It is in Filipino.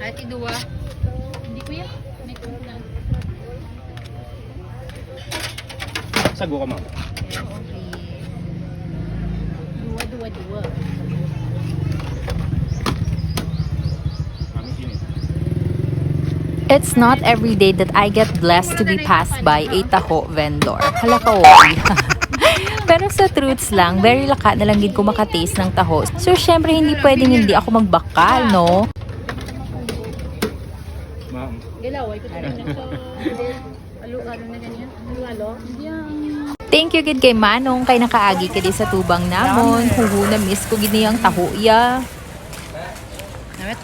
Ati dua. Hindi ko yan. May kulang. Sago ka, ma'am. Okay. Dua. Mami, sini. It's not every day that I get blessed to be passed by a taho vendor. Hala ka, Wally. Pero sa truths lang, very laka na lang din ko makataste ng taho. So, syempre, hindi pwedeng hindi ako magbakal, no? Ma'am. Galaway ko tayo na sa alo-alo na ganyan. Alo-alo? Yan. Thank you gid kay Manong kay nakaagi kadi sa tubang namon. Huhu na miss ko gid niyang taho iya. Nawet.